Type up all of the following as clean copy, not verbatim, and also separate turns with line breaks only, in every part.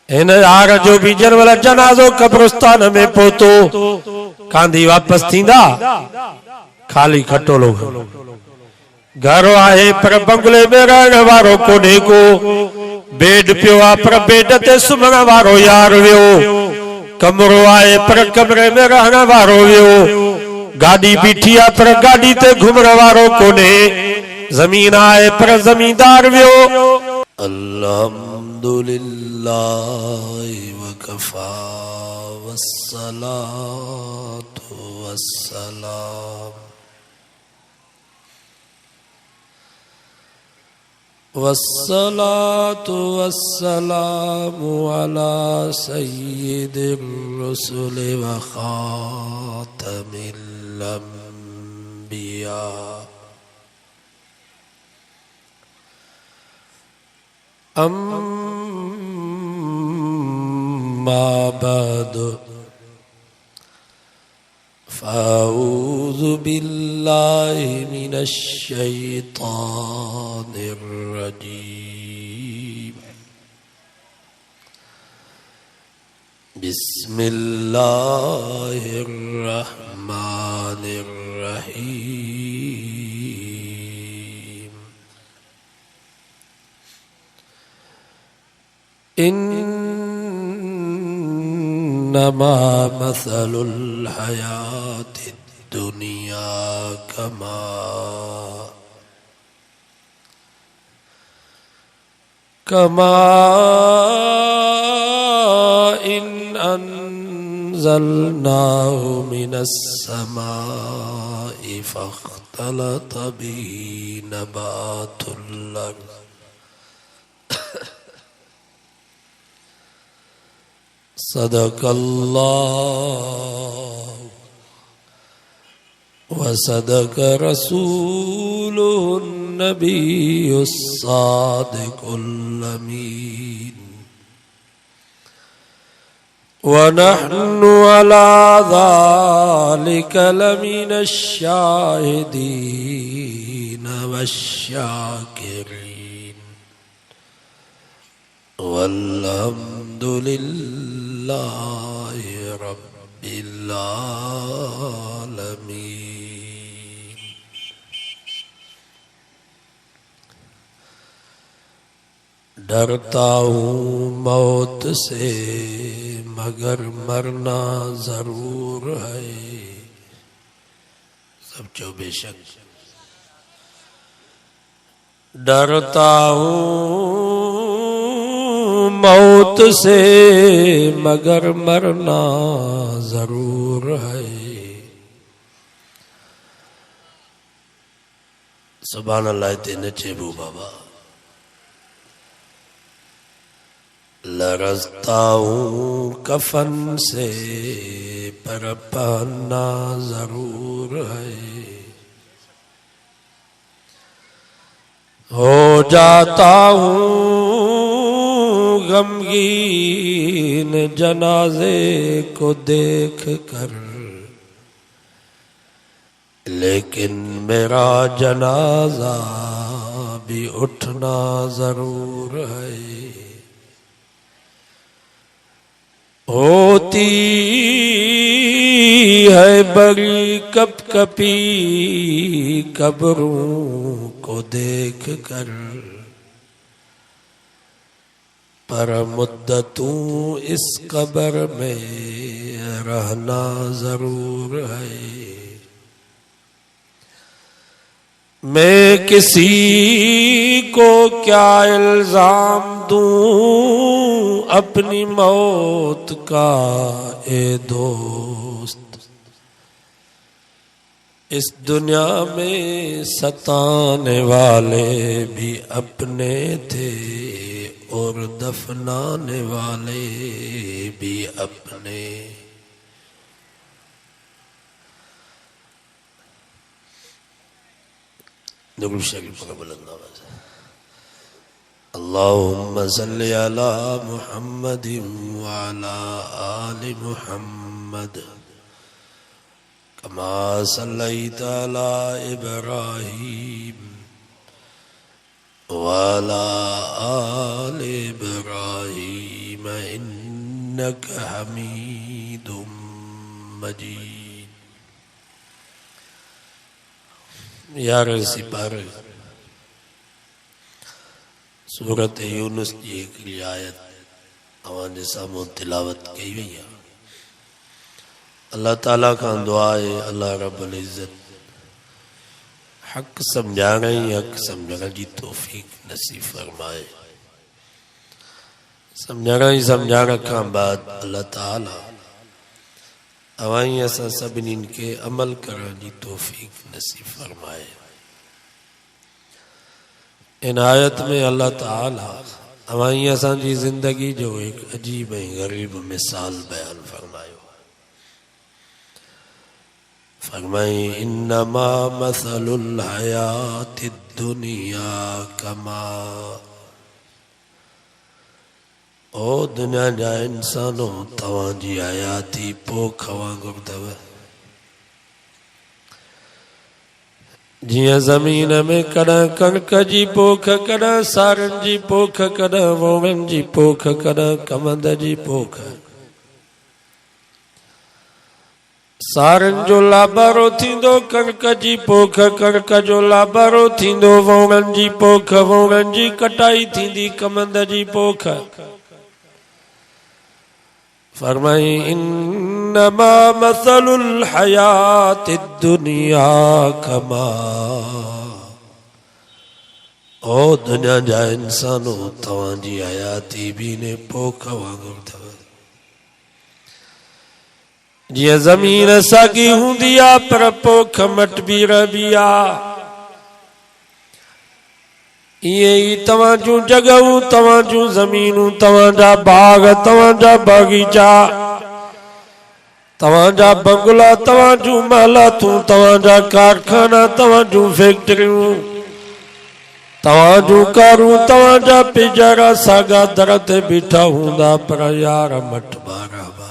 इन यार जो बीजन वाला जनाज़ो कब्रिस्तान में पहुतो कांदी वापस थींदा खाली खटोलो घर आहे पर बंगले में रहण वारो कोने को बेड पियो आ पर बेड ते सुम्हण वारो यार वियो कमरो आहे पर कमरे में रहण वारो वियो गाड़ी बीठी आ पर गाड़ी ते घुमण वारो कोने जमीन आहे पर जमींदार वियो अल्हम्दुलिल्लाह वकफा वस्सलातु वस्सलाम वस्सलातु वस्सलामु अला सय्यिदिर रुसुलि व खातमिल अंबिया अम्मा बअदु फ़अऊज़ु बिल्लाहि मिनश शैतानिर रजीम बिस्मिल्लाहिर रहमानिर रहीम इन्नमा मसलुल हयातिद दुनिया कमा इन अंज़लनाहु मिनस समाई फ़ख्तलत बिही नबातुल अर्ज़ सदक़ल्लाहु व सदक़ रसूलुहुन नबियुस सादिकुल अमीन व नहनु अला ज़ालिका लमिनश शाहिदीन वश्शाकिरीन वल्हम्दुलिल्लाहि रब्बिल आलमीन। डरता हूँ मौत से मगर मरना जरूर है। सब जो बेशक डरता हूँ मौत से मगर मरना जरूर है। सुभान अल्लाह तेने चेबू बाबा। लरज़ता हूँ कफन से पर पहनना जरूर है। हो जाता हूँ गमगीन जनाजे को देख कर, लेकिन मेरा जनाजा भी उठना जरूर है। होती है बड़ी कपकपी कब्रों को देख कर, पर मुद्दतों इस कब्र में रहना जरूर है। मैं किसी को क्या इल्जाम दूं अपनी मौत का ए दोस्त। इस दुनिया में सताने वाले भी अपने थे और दफनाने वाले भी अपने। अल्लाहुम्मा सल्लि अला मुहम्मदिन व अला आलि मुहम्मद कमा सल्लैता अला इब्राहीम व अला आलि इब्राहीम इन्नका हमीदुम मजीद। 11 सिपारे सूरत यूनुस जी हिकिड़ी आयत अवांजे साम्हूं तिलावत कई वई आहे। अल्लाह ताला खां दुआ आहे अल्लाह रब्बुल इज़्ज़त हक़ सम्झाइण ऐं हक़ सम्झण जी तौफ़ीक़ नसीब फरमाए। सम्झण ऐं सम्झाइण खां बाद अल्लाह ताला अवां असां सभिनीनि खे अमल करण जी तौफ़ीक़ नसीब फरमाए। इन आयत में अल्लाह ताला अवां असांजी ज़िंदगी जो एक अजीब ऐं ग़रीब मिसाल बयान फरमायो। फरमाई इन्नमा मसलुल हयातिद दुनिया कमा, ओ दुनिया जा इंसानों तवांजी हयाती पोख वांगुरु अथव। जियां ज़मीन में कॾहिं कणक जी पोख, कॾहिं सारनि जी पोख, कॾहिं वोङनि जी पोख, कॾहिं कमंद जी पोख। सारनि जो लाबारो थींदो कणक जी पोख, कणक जो लाबारो थींदो वोङनि जी पोख, वोङनि जी कटाई थींदी कमंद जी पोख। फरमाई इन्नमा मसलुल हयातिद दुनिया कमा, ओ दुनिया जा इंसानों तवांजी हयाती भी ने पोख वांगुरु अथव। जियां ज़मीन सागी हूंदी आ पर पोख मटबी रहबी आ, इहे ई तवां जूं जॻहूं, तवां जूं ज़मीनूं, तव्हांजा बाग, तव्हांजा बाग़ीचा, तव्हांजा बंगला, तव्हां जूं महलातूं, तव्हांजा कारखाना, तव्हां जूं फैक्ट्रियूं, तव्हां जूं कारूं, तव्हांजा पिजारा सागा दर ते बीठा हूंदा पर यार मटबा रहबा।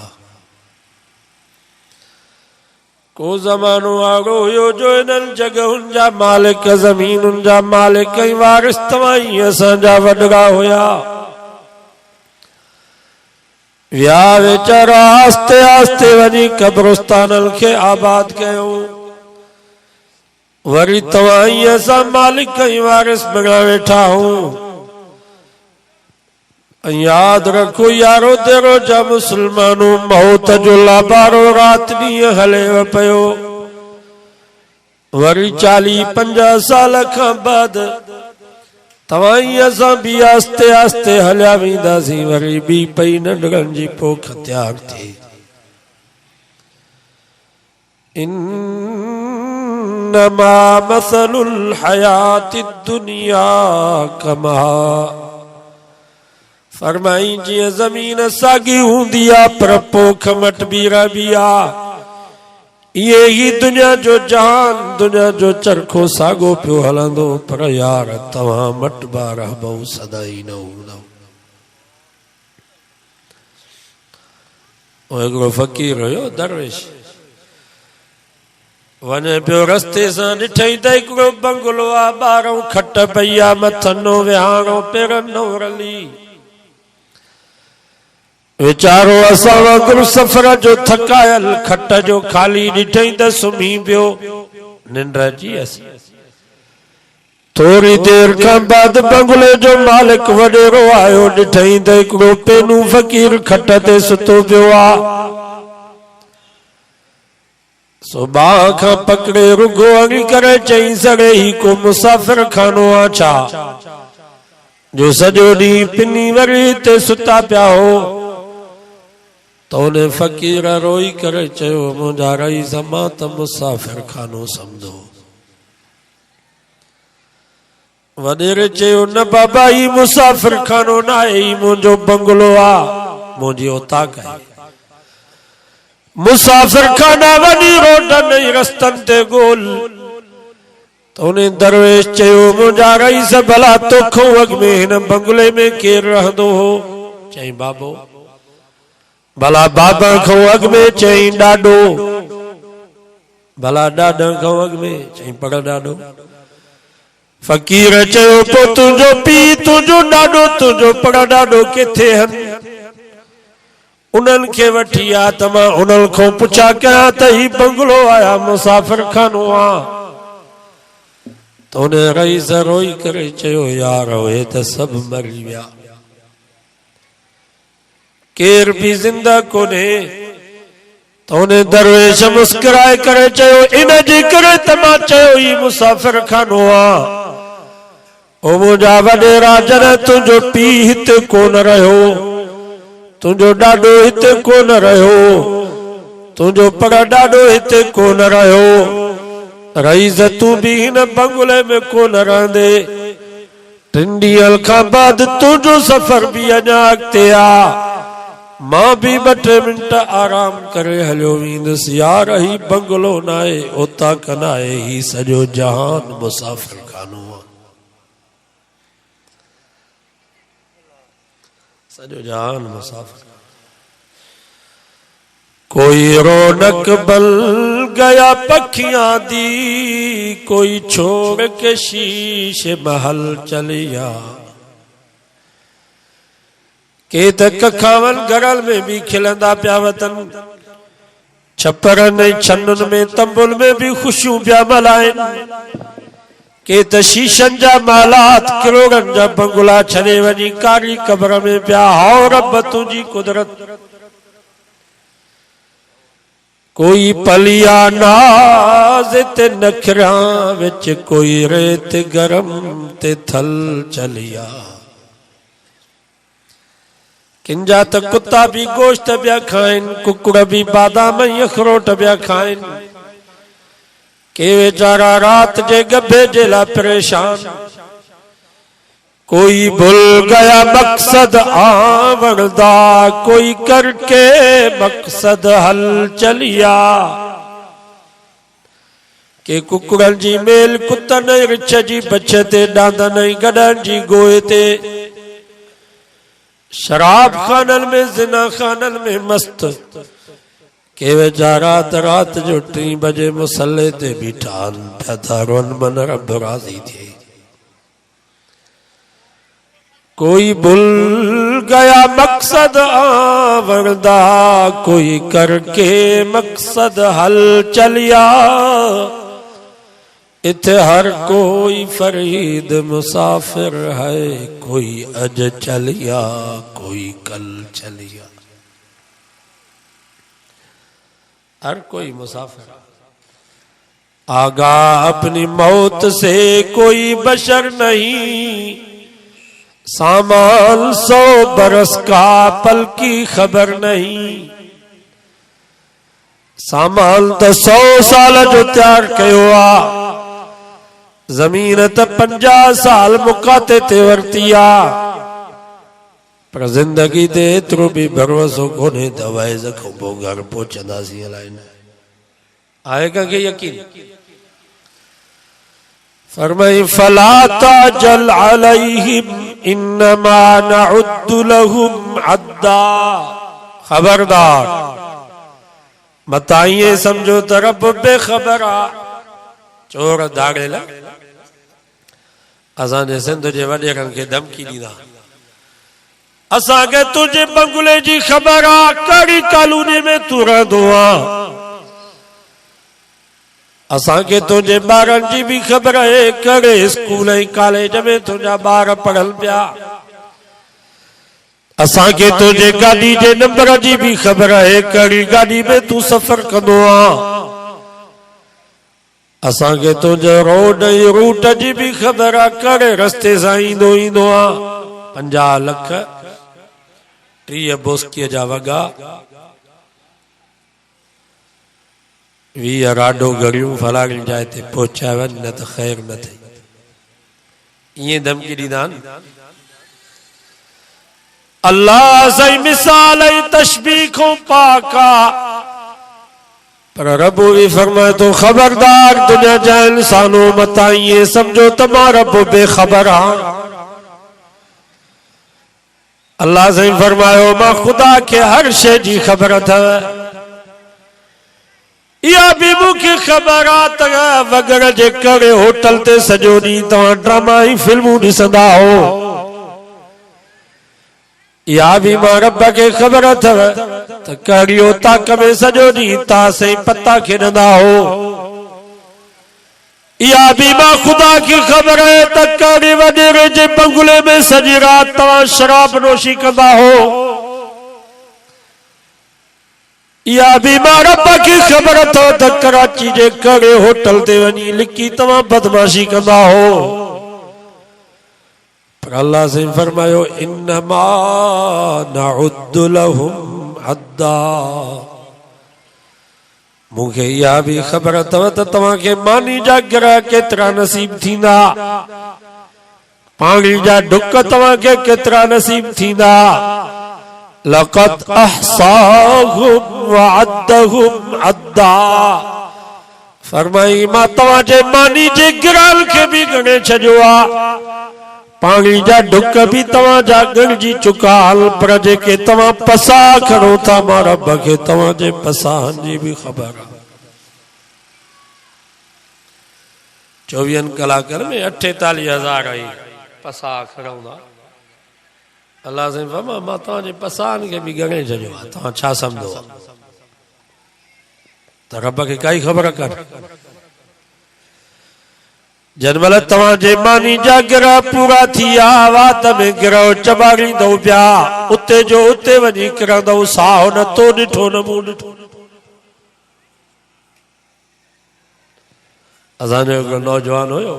को ज़मानो आगो हुयो जो इन्हनि जॻहुनि जा मालिक, ज़मीनुनि जा मालिक ऐं वारिस तव्हां ई असांजा वॾड़ा हुया। विया वीचारा आस्ते आस्ते वञी क़ब्रस्ताननि खे आबाद कयूं। वरी तव्हां ई असां मालिक ऐं वारिस बणा वेठा आहियूं। याद रखो यारो तेरो जा मुसलमानों, मौत जो लाबारो रात ॾींहुं हलेव पियो। वरी 40-50 साल खां बाद तव्हां ई असां बि आस्ते आस्ते हलिया वेंदासीं। वरी बि पई नंढड़नि जी पोख तयार थी। इन्नमा मसलुल हयातिद दुनिया कमा, फरमाई जीअं ज़मीन सागी हूंदी आ पर पोख मटबी रहबी आ, इहे ही दुनिया जो जहान, दुनिया जो चरखो सागो पियो हलंदो पर यार तव्हां मटबा रहबो सदाई न हूंदो। हिकिड़ो फ़कीर हुयो दरवेश, वञे पियो रस्ते सां ॾिठई त हिकिड़ो बंगलो आ, ॿाहिरों खट पई आ, मथनो विहाणो पेरनि रली। वीचारो असां वांगुरु सफ़र जो थकायल खट जो खाली ॾिठई त सुम्ही पियो, निंड अची वियसि। थोरी देर खां बाद बंगले जो मालिक वॾेरो आयो, ॾिठई त हिकिड़ो पेनू फ़कीर खट ते सुतो पियो आ। सो बाह खां पकड़े रुगो हणी करे चई सघे ही को मुसाफ़िर खानो आ छा, जो सॼो ॾींहुं पिनी वरी हिते सुता पिया हो। तो उन फ़कीर रोई करे चयो, मुंहिंजा रईस मां त मुसाफ़िर खानो समझो। वॾेरे चयो, न बाबा ही मुसाफ़िर खानो न आहे, ही मुंहिंजो बंगलो आ, मुंहिंजी औताक आहे। मुसाफ़िर खाना वॾी रोडनि ऐं रस्तनि ते ॻोल्ह। त उन दरवेश चयो, मुंहिंजा रईस भला तोखों अॻ में हिन बंगले में केरु रहंदो हो? चई बाबो। भला बाबा खां अॻ में? चई ॾाॾो। भला ॾाॾा खां अॻ में? चई पर ॾाॾो। फ़कीर चयो, पोइ तुंहिंजो पीउ, तुंहिंजो ॾाॾो, तुंहिंजो पर ॾाॾो किथे आहिनि? उन्हनि खे वठी आ त मां उन्हनि खां पुछा कयां त ही बंगलो आया मुसाफ़िर खानो आ। तो उन रईस रोई करे चयो यार उहे त सभु मरी विया, केर बि ज़िंदा कोन्हे। तो उन दरवेश मुस्कुराए करे चयो इन जे करे त मां चयो ही मुसाफ़िर खानो आ। ओ मुंहिंजा वॾेरा जॾहिं तुंहिंजो पीउ हिते कोन रहियो, तुंहिंजो ॾाॾो हिते कोन रहियो, तुंहिंजो पर ॾाॾो हिते कोन रहियो, रईस तूं बि हिन बंगले में कोन रहंदे। 3 ॾींहं खां बाद तुंहिंजो सफ़र बि अञा अॻिते आ, मां बि 2-3 मिंट आराम करे हलियो वेंदुसि। यार ही बंगलो न आहे, उता न आहे, ही सॼो जहान मुसाफ़िर खानो आहे, सॼो जहान मुसाफ़िर। कोई रौनक बल गया पखियां दी, कोई छोड़ के शीशे महल चलिया। के त कखावन घरल में भी खिलंदा पिया वतन, छपरनि छनुनि में तंबुल में भी खुशियूं पिया मल्हाइनि। के त शीशनि जा मालात किरोड़नि जा बंगला छॾे वञी कारी क़ब्र में पिया। हाउ रब तुंहिंजी कुदरत। कोई पलिया नाज़ ते नखरा विच, कोई रेत गरम ते थल चलिया। किंजा त कुत्ता भी गोश्त पिया खाइनि, कुकुड़ भी बादाम ऐं अखरोट पिया खाइनि। के वेचारा रात जे गभे जे लाइ परेशान। कोई भूल गया मकसद आवणदा, कोई करके मकसद हल चलिया। के कुकुड़नि जी मेल कुतनि ऐं रिछ जी बछ ते, डांदनि ऐं गॾनि जी गोए ते, शराब खानन में ज़िना खानन में मस्त। के वेचारा रात जो 3 बजे मुसल्ले ते बीठा पिया था रोन मन रब राज़ी थे। कोई भूल गया मकसद आवणदा, कोई करके मकसद हल चलिया। इथे हर कोई फरीद मुसाफिर है, कोई अज चलिया कोई कल चलिया। हर कोई मुसाफिर आगा अपनी मौत से कोई बशर नहीं। सामान 100 बरस का पल की खबर नहीं। सामान तो 100 साल जो तैयार कयो आ, जमीन त 50 साल मुकाते ते वरती आ। पर जिंदगी ते एतिरो बि भरोसो कोन्हे त वैज़ खां पोइ घर पहुचंदासीं अलाए न। आहे कंहिंखे यकीन? फरमाई फला ताजल अलैहिम इन्नमा नउद्दु लहुम अद्दा। खबरदार मता ये समझो त रब बेखबर आ। चोर दाड़ेल असांजे सिंध जे वॾेरनि खे धमकी ॾींदा, असांखे तुंहिंजे बंगले जी ख़बर आ, कहिड़ी कॉलोनी में तूं रहंदो आ। असांखे तुंहिंजे ॿारनि जी बि ख़बर आहे, कहिड़े स्कूल ऐं कॉलेज में तुंहिंजा ॿार पढ़ल पिया। असांखे तुंहिंजे गाॾी जे नंबर जी बि ख़बर आहे, कहिड़ी गाॾी में तूं सफ़र कंदो आ। असांखे तुंहिंजे रोड ऐं रूट जी बि ख़बर आहे, कहिड़े रस्ते सां ईंदो आ। 50 लख 30 बोस्कीअ जा वॻा, 20 राडो घड़ियूं फलाणी जाइ ते पहुचाए वञ, न त ख़ैर न थिए। ईअं धमकी ॾींदा आहिनि। अल्लाह जी मिसाल ऐं तशबीह खां पाक आ। पर रब भी फरमाए तो खबरदार दुनिया जा इंसानों मता ये समझो त मां रब बेखबर हाँ। अल्लाह से फरमायो मां खुदा के हर शे जी खबर अथव। या भी मुख्य खबर आ त वग़ैरह जे करे होटल ते सॼो ॾींहुं तव्हां ड्रामा ऐं फिल्मूं ॾिसंदा हो। या भी मां रब खे खबर अथव त कहिड़ियो ताक में सॼो ॾींहुं तासे पता खेॾंदा हो। इहा बि मां ख़ुदा खे ख़बर आहे त कहिड़े वॾेरे जे बंगले में सॼी राति तव्हां शराब नोशी कंदा हो। इहा बि मां रब खे ख़बर अथव त कराची जे कहिड़े होटल ते वञी लिकी तव्हां बदमाशी कंदा हो। पर अल्लाह से फरमायो इन्नमा नउद्दु लहुम अद्दा। मूंखे इहा बि ख़बर अथव त तव्हांखे मानी जा गिरह केतिरा नसीब थींदा, पाणी जा ढुक तव्हांखे केतिरा नसीब थींदा। लक़द अहसाहुम वअद्दहुम अद्दा। फरमाई मां तव्हांजे मानी जे गिरहल खे बि ॻणे छॾियो आहे, पाणी जा ढुक भी तव्हांजा ॻणिजी चुका हल, पर जेके तव्हां पसा खणो था मां रब खे तव्हांजे पसाहन जी भी ख़बर आहे। 24 कलाकनि में 48,000 आई पसा खणंदा। अल्लाह से फरमा मां तव्हांजे पसाहन खे भी ॻणे छॾियो आहे, तव्हां छा सम्झो त रब खे काई ख़बर कान। जनमल तव्हांजे मानी जा गिरह पूरा थी विया, वात में गिरह चॿाड़ींदव पिया, उते जो उते वञी किरंदव, साहु न तो ॾिठो न मूं ॾिठो। असांजो हिकिड़ो नौजवान हुयो,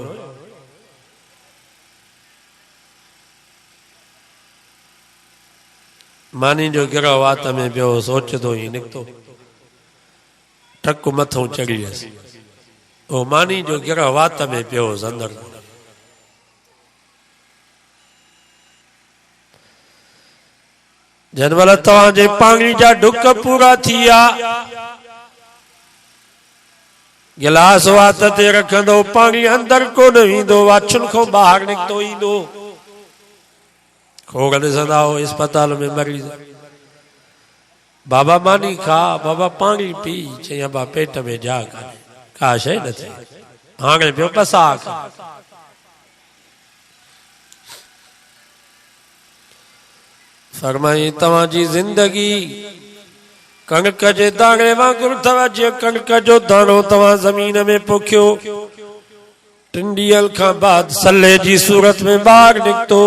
मानी जो गिरह वात में पियो, सोचंदो ई निकितो, टक मथो चढ़ी वियसि। ओ मानी जो गिरह वात में पियो अंदर। जनमल तव्हांजे पाणी जा ढुक पूरा थी विया, गिलास वात ते रखंदो, पाणी अंदर कोन वेंदो, वाछुनि खां ॿाहिरि निकितो ईंदो। खोड़ ॾिसंदा हो अस्पताल में मरीज़, बाबा मानी खा, बाबा पाणी पी, चई अबा पेट में जा कान्हे, का शइ न थी, हाणे पियो पसा खा। फरमाई तव्हांजी ज़िंदगी कणक जे दाणे वांगुरु अथव, जीअं कणक जो दाणो तव्हां ज़मीन में पोखियो, 3 ॾींहं खां बाद सले जी सूरत में ॿाहिरि निकितो,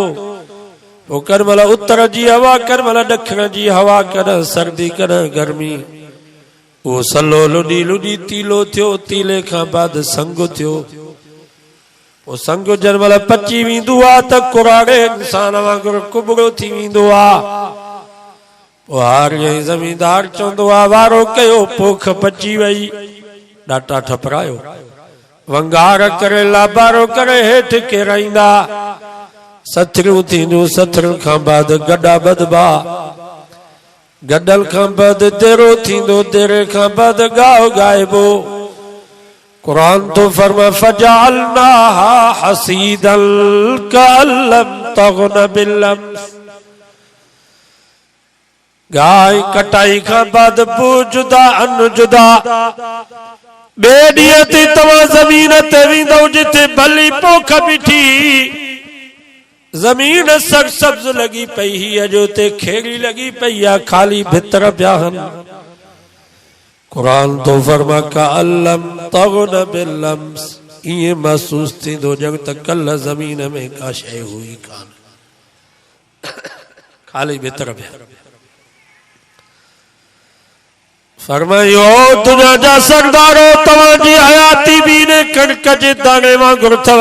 पोइ कंहिं महिल उत्तर जी हवा, कंहिं महिल ॾखिण जी हवा, कॾहिं सर्दी कॾहिं गर्मी, वो सलो लुडी लुडी तीलो थियो, तीले खां बाद संग थियो, वो संग जनमल पची वेंदो आहे त कुराड़े इंसान वांगुरु कुबड़ो थी वेंदो आहे। पोइ हार ज़मींदार चवंदो आहे वारो कयो, पोख पची वई, ॾाटा ठपरायो, वंगार करे लाबारो करे हेठि किराईंदा, सथरियूं थींदियूं, सथरियुनि खां बाद गॾा ॿधबा, गॾल खां बाद देरो थींदो, देरे खां बाद गाओ गाइबो। कुरान तो फरमा फजअलनाहा हसीदल कअल्लम तग़न बिलम्स। गाय कटाई खां बाद बू जुदा अन जुदा, ॿिए ॾींहं ते तव्हां ज़मीन ते वेंदव जिथे भली पोख बीठी, ज़मीन सरसब्ज लगी पई, हीअ जो ते खेड़ी लगी पई आहे, खाली भितर पिया आहिनि। कुरान तो फरमा कअल्लम तग़न बिलम्स, ईअं महसूस थींदो ॼण त कल्ह ज़मीन में का शइ हुई कान, खाली भितर पिया। फरमायो दुनिया जा सरदारो तव्हांजी हयाती बि इन कणक जे दाणे वांगुरु अथव।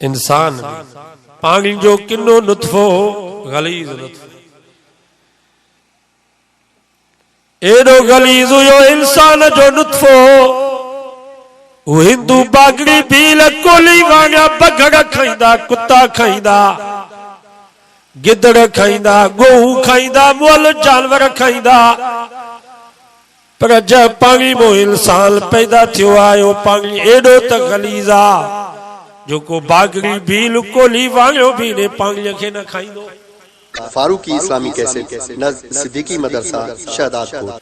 इंसान पानी जो किनो नुत्फो, गलीज़ नुत्फो, एडो गलीज़ हुयो इंसान जो नुत्फो। हिंदू बागड़ी भील कोली वांगा बगड़ खाईंदा, कुत्ता खाईंदा, गिदड़ खाईंदा, गोहू खाईंदा, मुअल जानवर खाईंदा, पर जब पाणी मो इंसान पैदा थियो आयो, पाणी एडो त गलीज़ आ जो को बागरी भील कोली वाणियो भी ने पाणी के न खाईंदो।
फारूकी इस्लामी कैसेट, नज़्र सिद्दीकी मदरसा, शहदादपुर।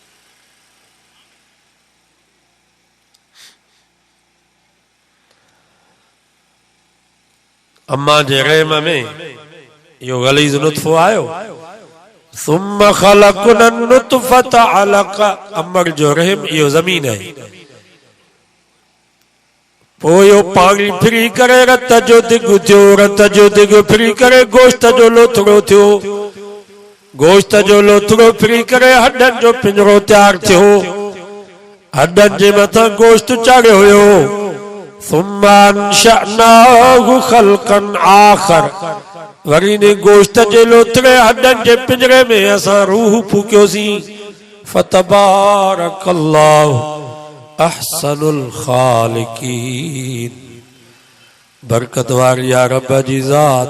अम्मा जे रहम में यो गलीज़ नुत्फ़ो आयो। सुम्मा खलक़ना नुत्फ़ता अलक़ा, अमर जो रहम यो ज़मीन है, पोयो पाणी फिरी करे रत जो दिगु थियो, रत जो दिगु फिरी करे गोश्त जो लोथड़ो थियो, गोश्त जो लोथड़ो फिरी करे हड्डन जो पिंजरो तैयार थियो, हड्डन जे मथां गोश्त चाढ़ियो हुयो। सुम्मा अंशअनाहु खल्क़न आख़र, वरी ने गोश्त जे लोथड़े हड्डन जे पिंजरे में असां रूह फूकियोसीं। फतबारकल्लाहु अहसनुल खालिकीन, बरकत वारी या रब जी ज़ात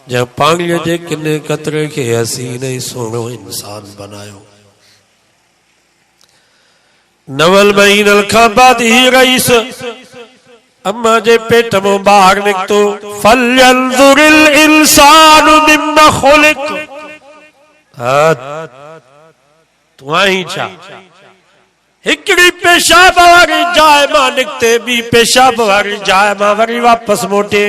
जब पाणीअ जे किने कतरे के हसीन ऐं सोहणो इंसान बनायो। नवल महीनल खां बाद ही रईस अम्मा जे पेट मों ॿाहिरि निकितो। फलयंज़ुरिल इंसानु मिम्मा ख़ुलिक़, तूं आहीं छा? हिकड़ी पेशाब वारी जाइ मां निकते, बी पेशाब वारी जाइ मां वरी वापस मोटे।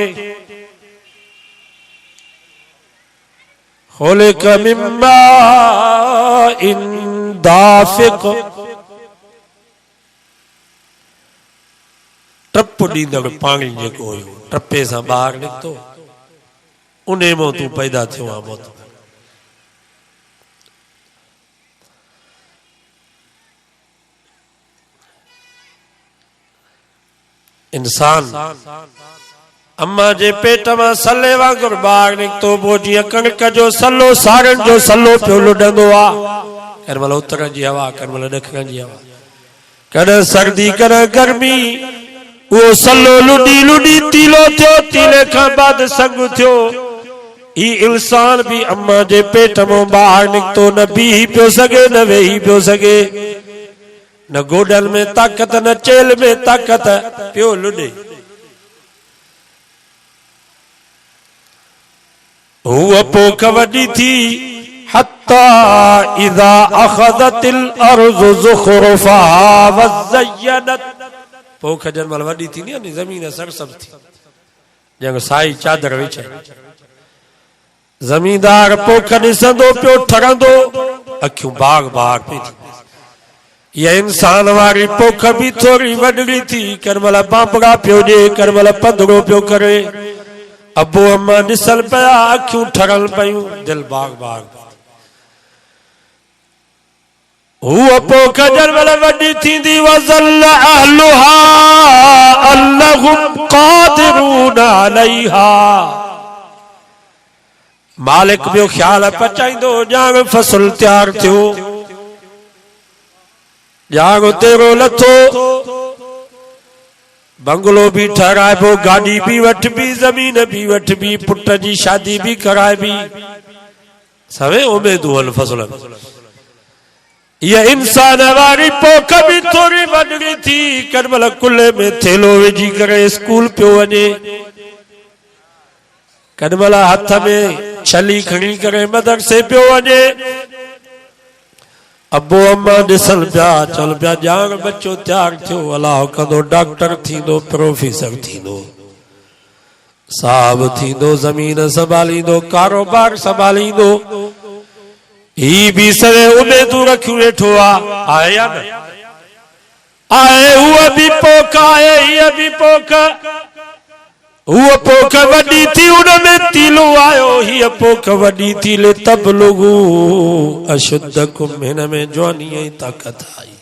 ख़ुलिक़ मिम्मा इन दाफ़िक़, टप ॾींदड़ पाणी जेको हुयो टपे सां ॿाहिरि निकितो, उन मां तूं पैदा थियो आहे मौत। इंसान अम्मा जे पेट मां सले वांगुरु ॿाहिरि निकितो, पोइ जीअं कणिक जो सलो, साड़ियुनि जो सलो पियो लुॾंदो आहे, कंहिं महिल उतर जी हवा, कंहिं महिल ॾखण जी हवा, कॾहिं सर्दी कॾहिं गर्मी, वो सलो लुडी लुडी तीलो थियो, तीले खां बाद संग थियो। ई इंसान भी अम्मा जे पेट मों ॿाहिरि निकितो, न बीही पियो सघे, न वेही पियो सघे, न गोडल में ताकत, न चेल में ताकत, पियो लुडे। हुआ पोख वडी थी, हत्ता इज़ा अख़ज़तिल अर्ज़ु ज़ुख़रुफ़हा व ज़य्यनत, पोख जन महिल वडी थींदी आहे नी, ज़मीन सरसब थी, जंहिं साई चादर विछाई, ज़मींदार पोख ॾिसंदो पियो ठरंदो, अखियूं बाग बाग पई थी। ये इंसान वारी पोख भी थोड़ी वडड़ी थी, करमला बांबड़ा पियो ॾे, करमला पंधड़ो पियो करे। अबो अम्मा ॾिसल पिया, अखियूं ठरल पयूं, दिल बाग बाग। हूअ पोख जरमल वडी थींदी, वज़ल्ल अहलुहा अन्नहुम क़ादिरून अलैहा, मालिक ॿियो ख्याल पचाईंदो, ॼाण फसल तैयार थियो, ॼाण तेरो लथो, बंगलो भी ठहराइबो, गाड़ी भी वठबी, ज़मीन भी वठबी, पुट जी शादी भी कराइबी, सवे उमेदूं आहिनि फसलनि। ये इंसान वारी पोख भी थोड़ी वडड़ी थी, करमल कुल्ले में थेलो विझी करे स्कूल पियो वञे, करमल हथ में छली खणी करे मदरसे पियो वञे। अबो अम्मा ॾिसल पिया, चल पिया, ॼाण बच्चो तैयार थियो, अलाह कंदो डॉक्टर थींदो, प्रोफेसर थींदो, साहब थींदो, ज़मीन संभालींदो, कारोबार संभालींदो। ही भी सवे उमेदूं रखियूं वेठो आहे या न आहे? हूअ भी पोख आहे, हीअ भी पोख। हूअ पोख वडी थी, उनमें तीलो आयो, हीअ पोख वडी थी, ले तबलुगू अशुद्धकुम, हिन में जवानी ऐं ताकत आई।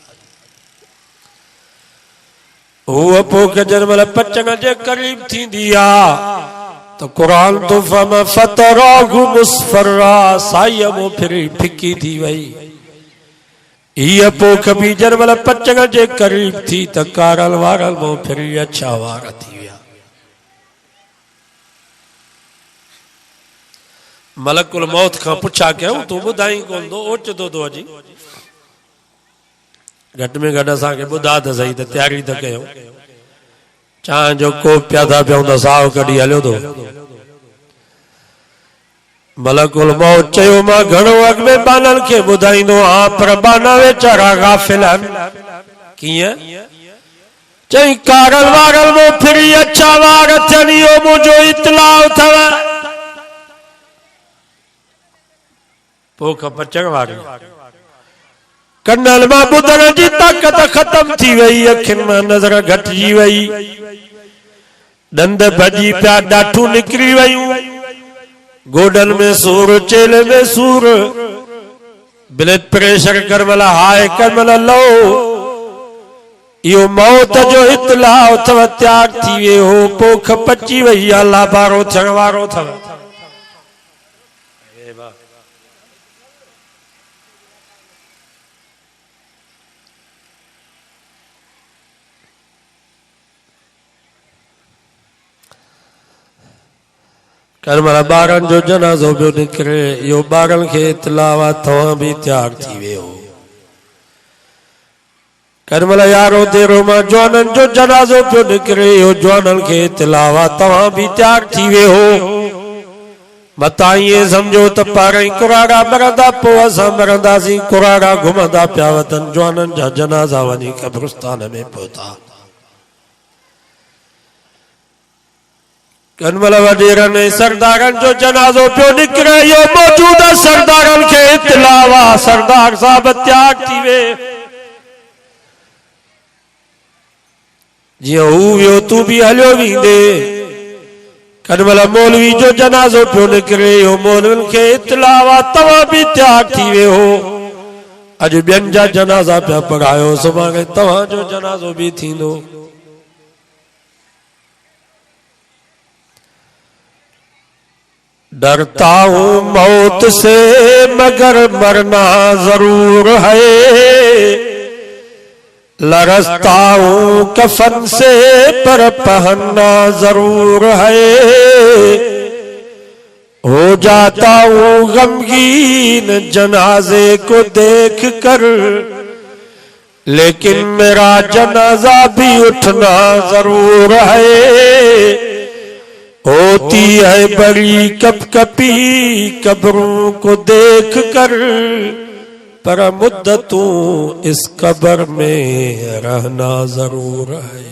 हूअ पोख जरमल पचण जे क़रीब थींदी आहे, तो कुरान तो फमा फतराहु मुस्फरा, साईअ मों फिरी फिकी थी वई। हीअ पोख भी जरमल पचण जे क़रीब थी, त कारल वारल मों फिरी अछा वार थी विया। मलकुल मौत खां पुछा कयूं तूं ॿुधाई कोन थो ओचितो थो अची घटि में घटि असांखे ॿुधा त सही त तयारी त कयूं चांहि जो कोप पिया था पियूं त साहु कढी हलियो थो मलकुल मौत चयो मां घणो अॻु में बाननि खे ॿुधाईंदो आहियां पर बाना वीचारा गाफ़िल आहिनि कीअं चई कारल वारल मो फिरी अच्छा वार थियनि इहो मुंहिंजो इतलाउ अथव पोख पचण वारी कननि मां ॿुधण जी ताक़त ख़तम थी वई अखियुनि मां नज़र घटिजी वई ॾंद भॼी पिया ॾाठूं निकिरी वयूं गोडन में सूर चेले में सूर ब्लड प्रेशर कर मला हाय कर मला लो यो मौत जो इतलाउ अथव त्याग थी वियो हो पोख पची वई आहे लाभारो थियण वारो अथव करमला ॿारनि जो जनाज़ो पियो निकिरे इहो ॿारनि खे इतलाउ आहे तव्हां बि त्याग थी वियो करमला यारो तेरो मां जवाननि जो जनाज़ो पियो निकिरे इहो जवाननि खे इतलाउ आहे तव्हां बि त्याग थी वियो मतां ईअं सम्झो त पहिरीं कुराड़ा मरंदा पोइ असां मरंदासीं कुराड़ा घुमंदा पिया वतन जवाननि जा जनाज़ा वञी कब्रिस्तान में पहुता कनमल वॾेरनि सरदारनि जो जनाज़ो पियो निकिरे इहो मौजूदा सरदारनि खे इतलाउ आहे सरदार साहब त्याग थी वे जियो हू वियो तू भी हलियो वींदे कनमल मौलवी जो जनाज़ो पियो निकिरे इहो मौलवियुनि खे इतलाउ आहे तव्हां बि त्याग थी वियो अॼु ॿियनि जा जनाज़ा पिया पढ़ायो सुभाणे तव्हांजो जनाज़ो बि थींदो डरता हूँ मौत से मगर मरना जरूर है लरसता हूँ कफन से पर पहनना जरूर है हो जाता हूँ गमगीन जनाजे को देख कर लेकिन मेरा जनाजा भी उठना जरूर है होती है बड़ी कपकपी कब्रों को देख कर पर मुद्दतों इस कब्र में रहना जरूर है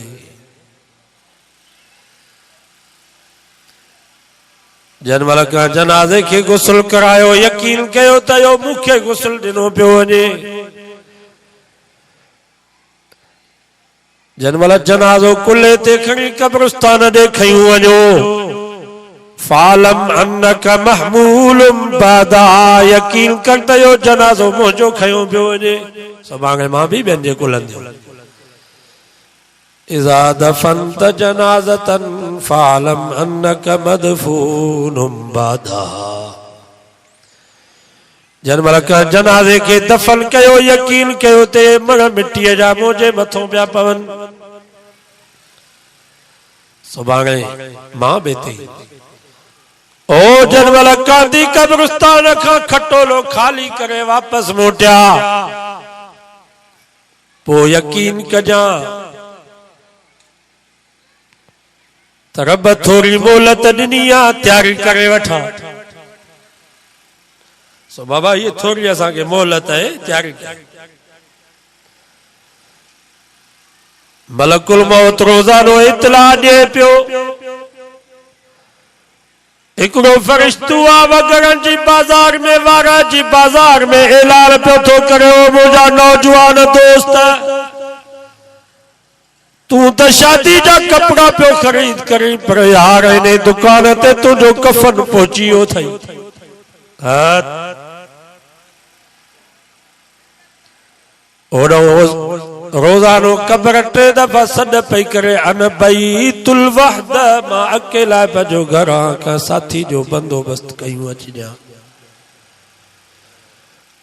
जनमल का जनाजे के गुस्ल करायो यकीन कयो त यो मुखे गुस्ल दिनो पियो वञे जनमल जनाजो कुल्ले ते खणी कब्रिस्तान ॾे खयूं वञो फालम अन्नक महमूलुम बादा यकीन कर त यो जनाजो मुंहिंजो खयो पियो वञे सुभाणे मां बि ॿियनि जे कुलनि जो इज़ा दफनत जनाज़तन फालम अन्नक मदफूनुम बादा जनमल का जनाजे के दफन कयो यकीन कयो ते मण मिट्टीअ जा मुंहिंजे मथों पिया पवन सुभाणे मां बेते ओ जनमल कांदी कब्रिस्तान खां खटोलो खाली करे वापस मोटिया पोइ यकीन कजां त रब थोरी मोहलत ॾिनी आहे तयारी करे वठां सो बाबा ये थोड़ी असांखे मोहलत है तयारी मलकुल मौत रोज़ानो इतला ॾे पियो हिकिड़ो फरिश्तो आहे वगरनि जी बाज़ार में वारा जी बाज़ार में ऐलान पियो थो करे ओ मुंहिंजा नौजवान दोस्त तू त शादी जा कपड़ा पियो ख़रीद करी पर यार इन दुकान ते तुंहिंजो कफन पहुची वियो अथई रोज़ानो कब्र टे दफ़ा सॾ पई करे अन बैतुल वहद मां अकेला पंहिंजो घर का साथी जो बंदोबस्त कयूं अची ॾियां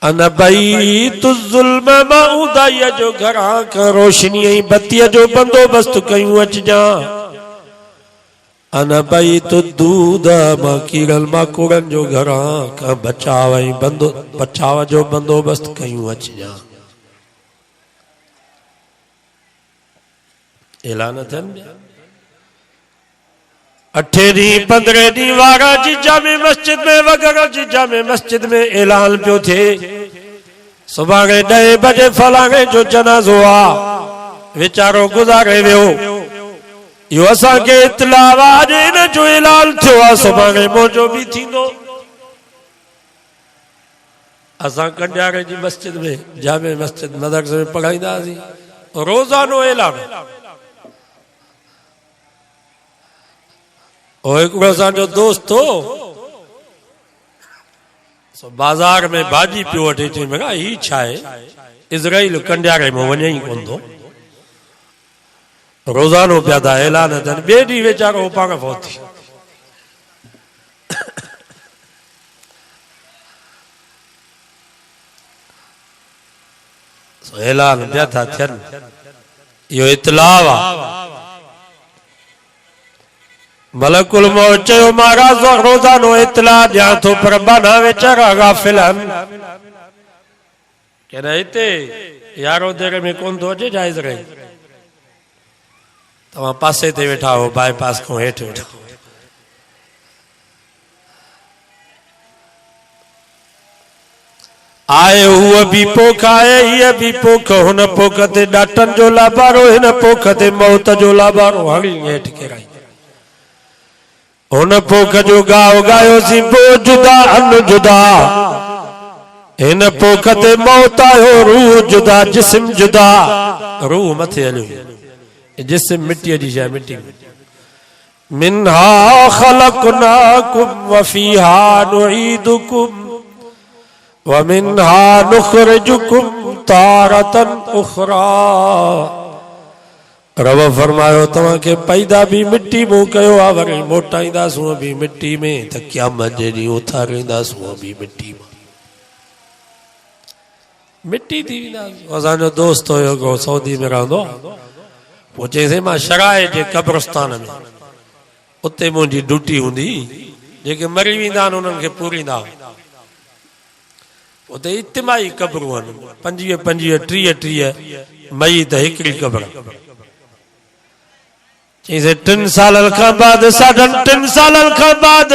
अन बैतुल ज़ुल्म मां उदाईअ जो घर का रोशनी ऐं बत्तीअ जो बंदोबस्त कयूं अची ॾियां अन बई तो दूध मां कीड़ल माकुड़न जो घरा का बचाव बचाव जो बंदोबस्त कयूं अचजा। ऐलान थियनि 8 ॾींहं 15 ॾींहं वारा जी जामे मस्जिद में वग़ैरह जी जामे मस्जिद में ऐलान पियो थिए सुभाणे 10 बजे फलाणे जो जनाज़ो आ वीचारो गुज़ारे वियो। इहो असांखे इतलाह आहे इन जो ऐलान थियो आहे सुभाणे मुंहिंजो बि थींदो। असां कंडियारे जी मस्जिद में जामे मस्जिद मदरसे में पढ़ाईंदासीं रोज़ानो ऐलान। हिकिड़ो असांजो दोस्त हो बाज़ार में भाॼी पियो वठे चई मगा ही छा आहे इज़राइल कंडियारे में वञे ई कोन थो। रोज़ानो पिया था ऐलान थियनि। ॿिए ॾींहुं वीचारो पाण पहुती ऐलान पिया था थियनि। इहो इतलाह आहे। मलकुल मौत चयो महाराज रोज़ानो इतलाह ॾियां थो पर बाना वीचारा गाफ़िल आहिनि। कहिड़ा हिते यारो देर में कोन थो अचे छा इज़राइल? तव्हां पासे ते वेठा हो बाईपास खां हेठि वेठा आए हुआ भी पोख आए हीअ भी पोख हुन पोख ते ॾाटनि जो लाभारो हिन पोख ते मौत जो लाभारो हणी हेठि किराई। हुन पोख जो गाओ गायोसीं पोइ जुदा अन जुदा हिन पोख ते मौत आयो रूह जुदा जिस्म जुदा। रूह मथे हलियो जिस्म मिट्टीअ जी शइ मिट्टी में। मिन्हा ख़लक़नाकुम व फ़ीहा नुईदुकुम व मिन्हा नुख़रिजुकुम तारतन उख़रा। रब फरमायो तव्हां खे पैदा भी मिट्टी में कयो आहे वरी मोटाईंदासूं भी मिट्टी में त क़यामत जे ॾींहुं उथारींदासूं भी मिट्टी में। मिट्टी थी वेंदासीं। असांजो दोस्त हुयो को सऊदी में रहंदो पोइ चईंसि मां शराए जे कब्रस्तान में उते मुंहिंजी ड्यूटी हूंदी जेके मरी वेंदा आहिनि उन्हनि खे पूरींदा। उते इज्तिमाही क़बरूं आहिनि 25 30 मई त हिकिड़ी क़बर। चईंसि 3 सालनि खां बाद 3.5 सालनि खां बाद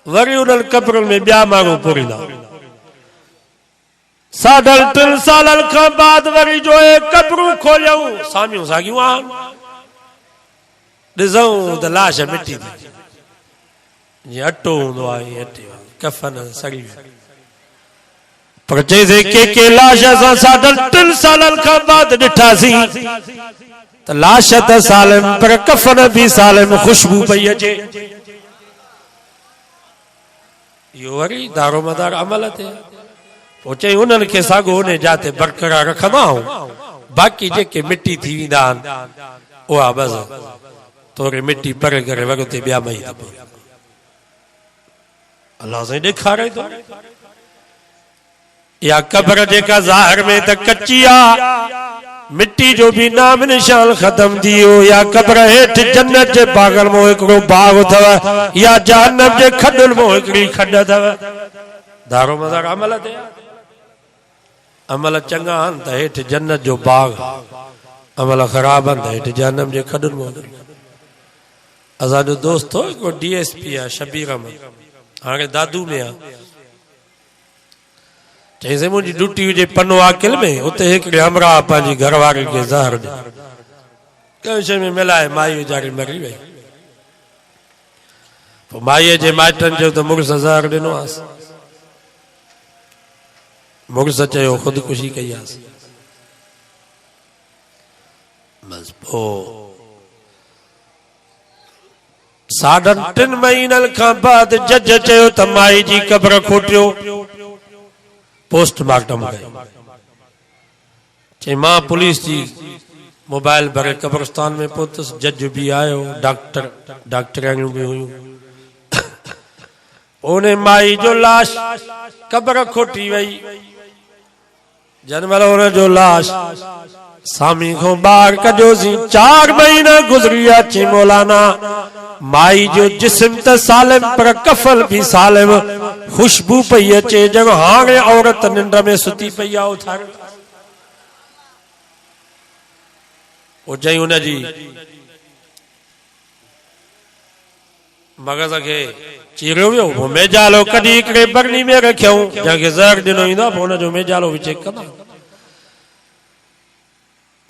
वरी उन्हनि क़बरुनि में ॿिया माण्हू पूरींदा। 3.5 सालनि खां बाद वरी जो क़बरूं खोलियूं साम्हूं साॻियूं आहिनि ॾिसूं त लाश मिटी थी जीअं अटो हूंदो आहे अटे कफ़न सड़ी पर चईंसि के लाश असां 3.5 सालनि खां बाद ॾिठासीं त लाश त सालिम पर कफ़न भी सालिम खुशबू पई अचे। इहो वरी दारोमदार अमल ते पोइ चई उन्हनि खे साॻियो उन जाते बरक़रार रखंदा आहियूं बाक़ी जेके मिट्टी थी वेंदा आहिनि उहा बसि थोरी मिट्टी परे करे वॻो ते ॿिया मई अलाह साईं ॾेखारे थो। या क़बर जेका ज़ाहिर में त कच्ची आहे मिट्टी जो भी नाम निशान ख़त्म थी वियो। या क़बर हेठि जन्नत जे बागनि में हिकिड़ो बाग अथव या जहन्नम जे खॾनि में हिकिड़ी खॾ अथव। दारोमदार अमल ते अमल चङा आहिनि त हेठि जन्नत जो बाग अमल ख़राब आहिनि त हेठि जहन्नम जे खॾनि में। असांजो दोस्त हो हिकिड़ो DSP आहे शबीर अहमद हाणे दादू में आहे। चईंसि मुंहिंजी ड्यूटी हुजे पनो आकिल में उते हिकिड़े हमरा पंहिंजी घरवारी खे ज़हर ॾिनो कंहिं शइ में मिलाए माई वीचारी मरी वई। पोइ माईअ जे माइटनि चयो त मुड़ुस ज़हर ॾिनो आहे। मुड़ुस चयो ख़ुदकुशी कई आहे। बसि पोइ 3.5 महीननि खां बाद जज चयो त माई जी क़बर खोटियो पोस्टमार्टम कयो। चई मां पुलिस जी मोबाइल भरे कब्रस्तान में पहुतुसि जज भी आयो डॉक्टराणियूं भी हुयूं। उन माई जो लाश क़बर खोटी वई जन महिल हुन जो लाश सामी को बाहर कढियोसीं 4 महीना गुजरिया चे मौलाना माई जो जिस्म त सालिम पर कफल भी सालिम खुशबू पई अचे जब हाणे औरत निंड में सुती पई आ उथार ओ जई उन जी मगज़ के चीरियो वियो मेजालो कढी हिकिड़े बरनी में रखियऊं जंहिंखे ज़हर ॾिनो ईंदो पोइ हुनजो मेजालो बि चेक कंदा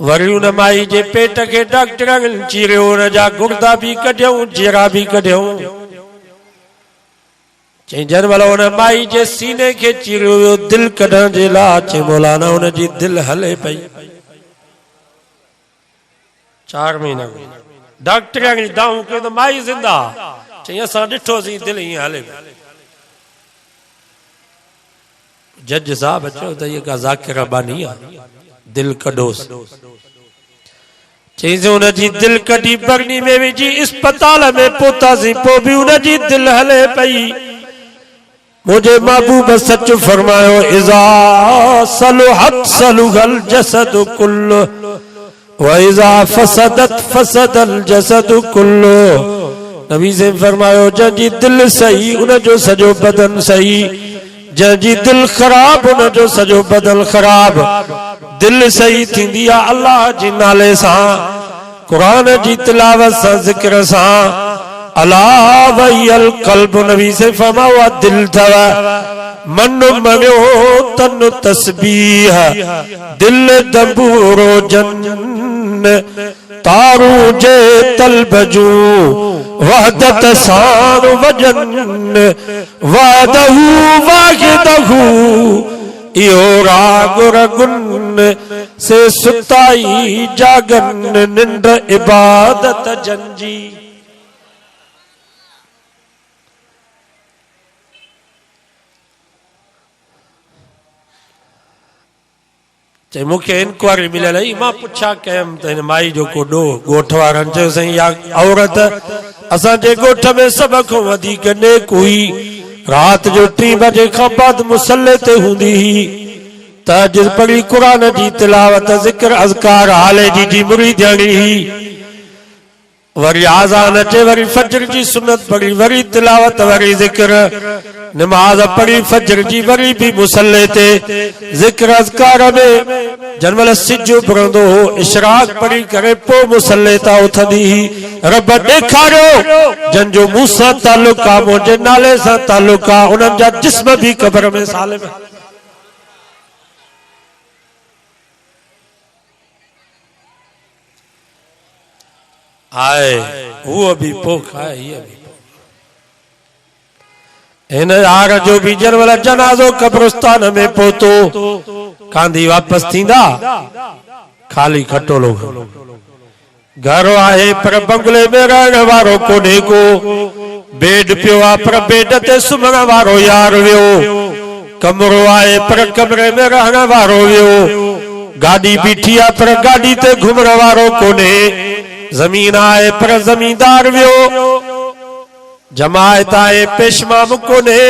वरी उन माई जे पेट के डॉक्टर चीरियो उन जा गुर्दा भी कढियऊं जीरा भी कढियऊं चई जन वाला उन माई जे सीने के चीरियो वियो दिल कढण जे लाइ चई मौलाना उन जी दिल हले पई 4 महीना डॉक्टर दाऊ कयो त माई जिंदा चई असां ॾिठोसीं दिल हीअं हले जज साहब चयो त इहा का ज़ाकिर बानी आहे दिल कढोस चईं उनजी दिल कढी बरनी में विझी अस्पताल में पहुतासीं पोइ बि उनजी दिल हले पई मुझे महबूब सच फरमायो इज़ा सलुहत सलुहल जसद कुल्लु व इज़ा फसदत फसदल जसद कुल्लु नबी से फरमायो जंहिंजी दिल सही उनजो सॼो बदन सही जंहिंजी दिल ख़राब उनजो सॼो बदन ख़राब दिल सही थींदी आहे अल्लाह जे नाले सां क़ुरान जी तिलावत सां ज़िक्र सां अला वयल क़ल्ब नबी से फरमाया दिल थव मन मनो तन तस्बीह दिल दंबूरो जन तारू जे तलबजू वहदत सार वजन वादहू वाहिदहू इहो राग रगुन से सुताई जागन निंड इबादत जंजी चई मूंखे इंक्वायरी मिलियल हुई मां पुछा कयमि त हिन माई जो को ॻोठ वारनि चयो साईं या औरत असांजे ॻोठ में सभ खां वधीक नेक हुई रात जो 3 बजे खां बाद मुसल्ले ते हूंदी हुई त अॼु पढ़ी क़ुरान जी तिलावत ज़िक्र अज़कार हाले जी मुरीदियाणी हुई वरी आज़ान अचे वरी फजर जी सुन्नत पढ़ी वरी तिलावत वरी ज़िक्र नमाज पढ़ी फजर जी वरी भी मुसल्ले ते ज़िक्र अज़कार में जनमल सिज उभरंदो हो इशराक पढ़ी करे पो मुसल्ले ता उथंदी रब ॾेखारियो जंहिंजो मूंसां ताल्लुक आहे मुंहिंजे नाले सां ताल्लुक आहे उन्हनि जा जिस्म भी क़ब्र में सालिम आए वो भी पोख है ये भी इन यार जो भी जनवल जनाज़ो कब्रिस्तान में पहुतो कांधी वापस थींदा खाली खटोलो घर आहे पर बंगले में रहण वारो कोन्हे को बेड पियो आहे पर बेड ते सुम्हण वारो यार वियो कमरो आहे पर कमरे में रहण वारो वियो गाड़ी बीठी आहे पर गाड़ी ते घुमण वारो कोन्हे जमीन आहे पर जमींदार वियो जमायत आहे पेशमाम कोन्हे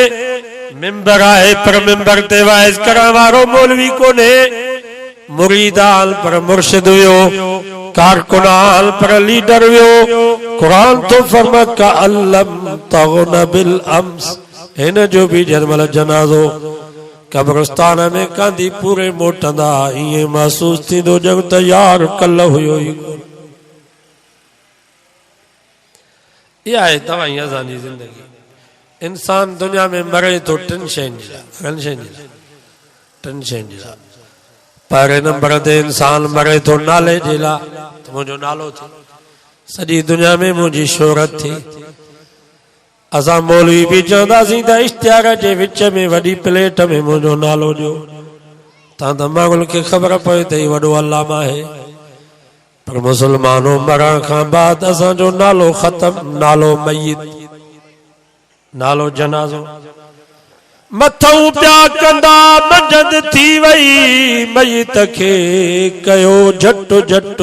मिंबर आहे पर मिंबर ते वाइज करण वारो मौलवी कोन्हे मुरीदाल पर मुर्शिद वियो कारकुनाल पर लीडर वियो कुरान तो फरमाया अल्लम तगन बिल अम्स हिन जो भी जनमल जनाज़ो कब्रिस्तान में कांधी पूरे मोटंदा ईअं महसूस थींदो ॼण त यार कल हुयो ई यह है तव्हां असांजी ज़िंदगी इंसान दुनिया में मरे तो 3 शयुनि जे लाइ पहिरें नंबर ते इंसान मरे तो नाले जे लाइ त मुंहिंजो नालो थी सॼी दुनिया में मुंहिंजी शोहरत थी असां मौलवी भी चवंदासीं त इश्तिहार जे विच में वॾी प्लेट में मुंहिंजो नालो ॾियो तव्हां त माण्हुनि खे ख़बर पए त हीउ वॾो अल्लामा आहे पर मुसलमानों मरण खां बाद असांजो नालो ख़त्म नालो मय्यत नालो जनाज़ो मथऊं पिया कंदा मंझंद थी वई मय्यत खे कयो झट झट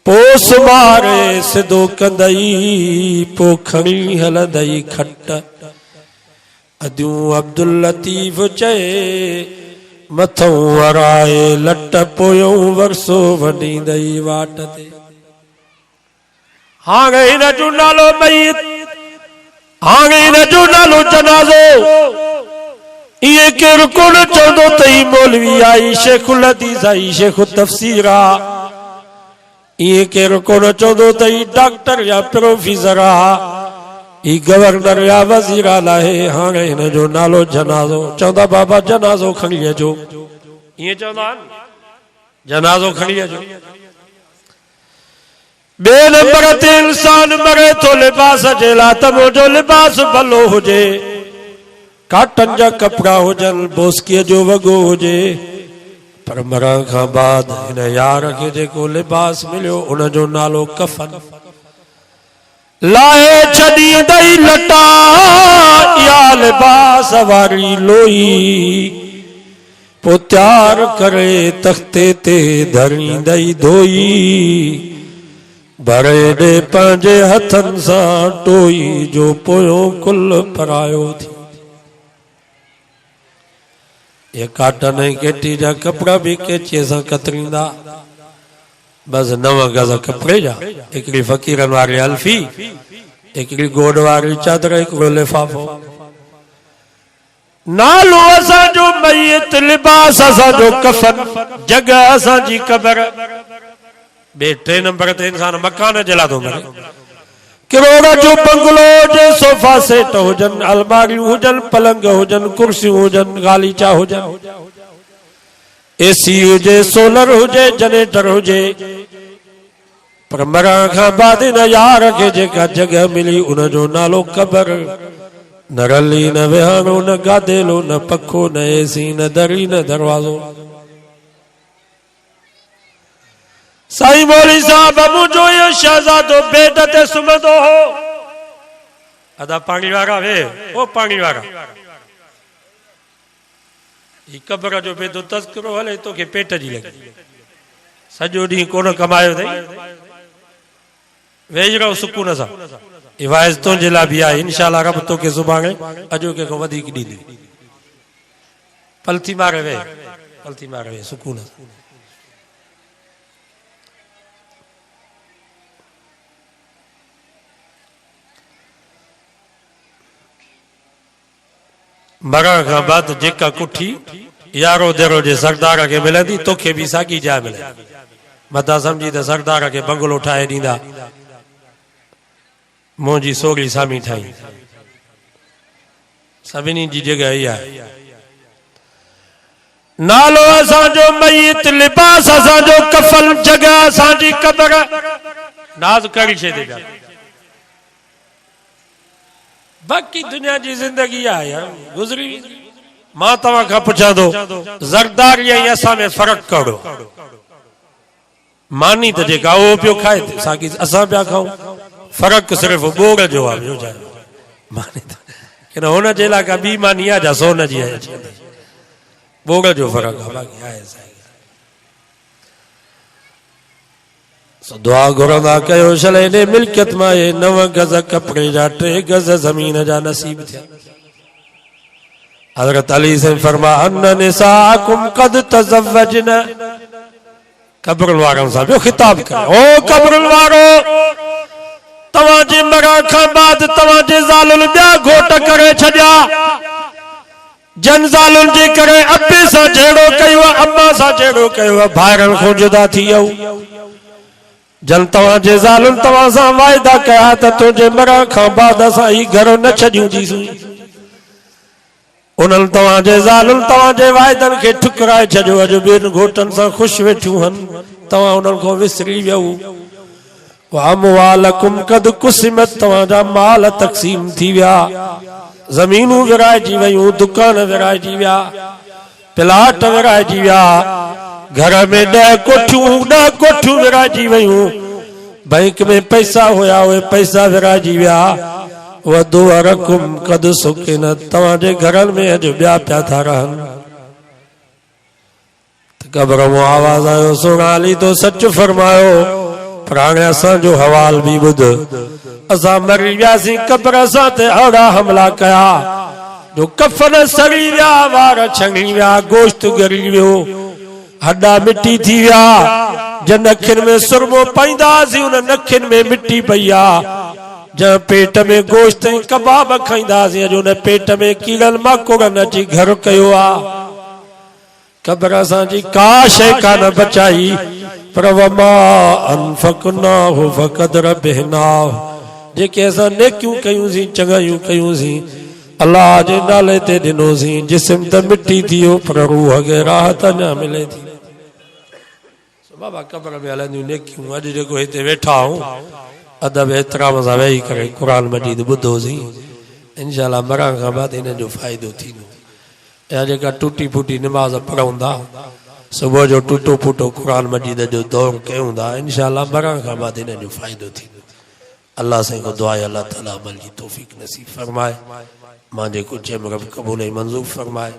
पोस मारे सिधो कंदई पो खणी हलंदई खट अदियूं अब्दुल लतीफ चए मथों वराए लट पोयों वरसो वॾी दई वाट ते। हाणे हिन जो नालो मयित, हाणे हिन जो नालो जनाज़ो। इहे केरु कोन चवंदो त ही मौलवी आई, शेखुल हदीस आई, शेखु तफसीर आ। इहे केरु कोन चवंदो त ही डॉक्टर या प्रोफेसर आ, ही गवर्नर या वज़ीर आला आहे। हाणे हिन जो नालो जनाज़ो। चवंदा बाबा जनाज़ो खणी अचो, इएं चवंदा आहिनि, जनाज़ो खणी अचो। ॿिए नंबर ते इंसान मरे थो लिबास जे लाइ त मुंहिंजो लिबास भलो हुजे, काटन जा कपड़ा हुजनि, बोस्कीअ जो वॻो हुजे। पर मरण खां बाद हिन यार खे जेको लिबास मिलियो उन जो नालो कफन। लाहे छॾींदई लटा या लिबास वारी लोई, पोइ तयार करे तख़्ते ते धरींदई धोई। भरे ॾे पंहिंजे हथनि सां टोई, जो पोयों कुल परायो थी। ये काटन ऐं केटी जा कपड़ा भी केचीअ सां कतरींदा, बसि 9 गज कपिड़े जा, हिकिड़ी फ़क़ीरनि वारी अल्फी, हिकिड़ी गोड़ वारी चादर, हिकिड़ो लिफ़ाफ़ो। नालो असांजो मय्यत, लिबास असांजो कफन, जॻह असांजी क़बर। ॿिए 3 नंबर ते इंसान मकान जे लाइ थो मरे। करोड़ जो बंगलो हुजे, सोफा सेट हुजनि, अलमारियूं हुजनि, पलंग हुजनि, कुर्सियूं हुजनि, गालीचा हुजनि, एसी हुजे, सोलर हुजे, जनरेटर हुजे। पर मरण खां बाद हिन यार खे जेका जॻह मिली उन जो नालो क़बर। न रली, न विहाणो, न गादेलो, न पखो, न एसी, न दरी, न दरवाज़ो। साईं मौली साहब मुंहिंजो इहो शहज़ादो बेड ते सुम्हंदो हो। अदा पाणी वारा वे, ओ पाणी वारा, ही क़बर जो बेदो तज़किरो हले तोखे पेट जी लॻी, सॼो ॾींहुं कोन कमायो अथई, वेही रहो सुकून सां। हिवायत तुंहिंजे लाइ बि आहे, इंशाअल्लाह रब तोखे सुभाणे अॼोके खां वधीक ॾींदी। पलथी मारे वे, पलथी मारे वे सुकून सां। मरण खां बाद जेका कुठी यारो देरो जे सरदार खे मिलंदी, तोखे बि साॻी जाइ मिले। मथा सम्झी त सरदार खे बंगलो ठाहे ॾींदा, मुंहिंजी सोगड़ी सामी ठाही। सभिनी जी जॻह इहा आहे। नालो असांजो मय्यत, लिबास असांजो कफन, जॻह असांजी क़बर। नाज़ कहिड़ी शइ ते बाक़ी दुनिया जी जिंदगी आहे यार, गुज़री। मां तव्हां खां पुछां थो, ज़रदारी ऐं असां में फ़र्क़ु कहिड़ो? मानी त जेका उहो पियो खाए, साॻी असां पिया खाऊं। फ़र्क़ु सिर्फ़ु ॿोड़ जो आहे, मानी त किन हुन जे लाइ का ॿी मानी आहे, जा सोन जी आहे, ॿोड़ जो फ़र्क़ु आहे, बाक़ी आहे। दुआ घुरंदा कयो छले ने मिल्कियत मां 9 गज कपड़े जा 3 गज ज़मीन जा नसीब थिया। हज़रत अली से फरमा अन्न निसाकुम कद तज़व्वजन। कब्रुल वारन सां जो खिताब करे, ओ कब्रुल वारो, तव्हां जे मरण खां बाद तव्हां जे ज़ालुनि ॿिया घोट करे छॾिया। जन ज़ालुनि जे करे अबे सां जहिड़ो कयो, अम्मा सां जहिड़ो कयो, भाइरनि खां जुदा थी वियो। जन तव्हां जे ज़ालुनि तव्हां सां वाइदा कया त तुंहिंजे मरण खां बाद असां ही घर न छॾींदीसूं। उन्हनि तव्हां जे ज़ालुनि तव्हां जे वाइदनि खे ठुकराए छॾियो। अॼु ॿियनि घोटनि सां ख़ुशि वेठियूं आहिनि, तव्हां उन्हनि खां विसरी वियो। अमवालकुम कद कुसिमत, तव्हां जा माल तक़सीम थी विया। ज़मीनूं विराइजी वयूं, दुकान विराइजी विया, प्लाट विराइजी विया। घर में 10 कोठियूं विराइजी वयूं। बैंक में पैसा हुया, उहे पैसा विराइजी विया। वधो रकुम कद सुकिन, तव्हां जे घरनि में अॼु ॿिया पिया था रहनि। क़ब्र मां आवाज़ आयो, सुणाली तो सच फरमायो। पर हाणे असांजो हवाल बि ॿुध। असां मरी वियासीं, क़ब्र असां ते अहिड़ा हमला कया जो कफन सड़ी विया वार छंगी विया गोश्त ॻरी वियो हड्डा मिट्टी थी विया जन अखियुनि में सुरमो पाईंदासीं उन नखियुनि में मिट्टी पई आहे जं पेट में गोश्त ऐं कबाब खाईंदासीं अॼु उन पेट में कीड़नि माकोड़नि अची घर कयो आहे क़ब्र असांजी का शइ कान बचाई पर वमा अनफकनाहु फक़द रबहनाहु जेके असां नेकियूं कयूंसीं चङायूं कयूंसीं अल्लाह जे नाले ते ॾिनोसीं जिस्म त मिट्टी थी वियो पर रूह खे राहत अञा मिले थी बाबा क़ब्र में हलंदियूं नेकियूं अॼु जेको हिते वेठा आहियूं अदब एतिराम सां वेही करे क़ुर मजीद ॿुधोसीं इंशाअल्लाह मरण खां बाद इन जो फ़ाइदो थींदो या जेका टूटी फूटी निमाज़ पढ़ूं था सुबुह जो टूटो फूटो क़ुर मजीद जो दौर कयूं था इंशाअल्लाह मरण खां बाद इन जो फ़ाइदो थींदो अल्लाह से को दुआ अल्लाह ताला अमल की तौफीक नसीब फरमाए मां जेको चयो कबूल मंज़ूर फरमाए।